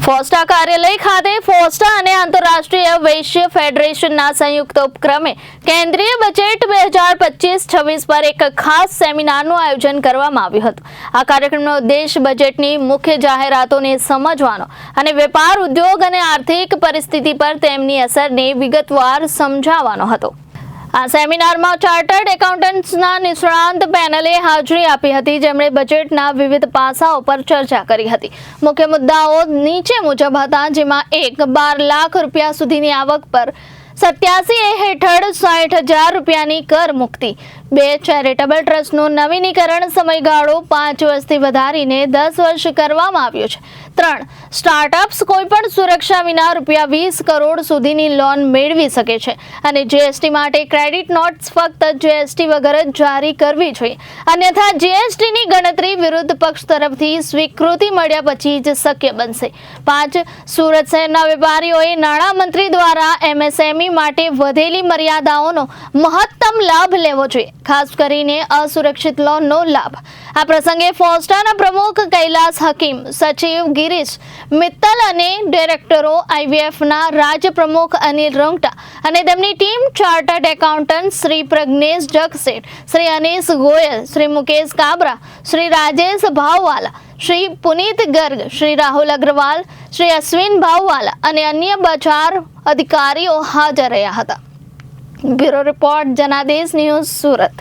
ફોસ્ટા કાર્યાલય ખાતે ફોસ્ટા અને આંતરરાષ્ટ્રીય વૈશ્ય ફેડરેશનના સંયુક્ત ઉપક્રમે કેન્દ્રીય બજેટ 2025-26 પર એક ખાસ સેમિનારનું આયોજન કરવામાં આવ્યું હતું। આ કાર્યક્રમનો ઉદ્દેશ બજેટની મુખ્ય જાહેરાતોને સમજવાનો અને વેપાર ઉદ્યોગ અને આર્થિક પરિસ્થિતિ પર તેમની અસરને વિગતવાર સમજાવવાનો હતો। આ સેમિનારમાં ચાર્ટર્ડ એકાઉન્ટન્ટ્સના નિષ્ણાંત પેનલે હાજરી આપી હતી, જેમણે બજેટના વિવિધ પાસાઓ પર ચર્ચા કરી હતી। મુખ્ય મુદ્દાઓ નીચે મુજબ હતા, જેમાં 12 લાખ રૂપિયા સુધીની આવક પર 87A હેઠળ 60,000 રૂપિયાની કર મુક્તિ, 2 ચેરિટેબલ ટ્રસ્ટનું નવીનીકરણ સમયગાળો 5 વર્ષથી વધારીને 10 વર્ષ કરવામાં આવ્યો છે। 3 સ્ટાર્ટઅપ્સ કોઈપણ સુરક્ષા વિના ₹20 કરોડ સુધીની લોન મેળવી શકે છે અને જીએસટી માટે ક્રેડિટ નોટ્સ ફક્ત જીએસટી વગર જ જારી કરવી જોઈએ, અન્યથા જીએસટીની ગણતરી વિરુદ્ધ પક્ષ તરફથી સ્વીકૃતિ મળ્યા પછી જ શક્ય બનશે। 5 સુરત શહેરના વેપારીઓએ નાણામંત્રી દ્વારા એમએસએમઈ માટે વધેલી મર્યાદાઓનો મહત્તમ લાભ લેવો જોઈએ, ખાસ કરીને અસુરક્ષિત લોનનો લાભ। આ પ્રસંગે ફોસ્ટાના પ્રમુખ કૈલાસ હકીમ, સચિવ ગિરીશ મિત્તલ અને ડિરેક્ટરો આઈવીએફના રાજ્ય પ્રમુખ અનિલ રોંગટા અને તેમની ટીમ, ચાર્ટર્ડ એકાઉન્ટન્ટ શ્રી પ્રજ્ઞેશ જગસેઠ, શ્રી અનીસ ગોયલ, શ્રી મુકેશ કાબરા, શ્રી રાજેશ ભાવવાલા, શ્રી પુનિત ગર્ગ, શ્રી રાહુલ અગ્રવાલ, શ્રી અશ્વિન ભાવવાલા અને અન્ય બજાર અધિકારીઓ હાજર રહ્યા હતા। Bureau report, Janadesh news, Surat.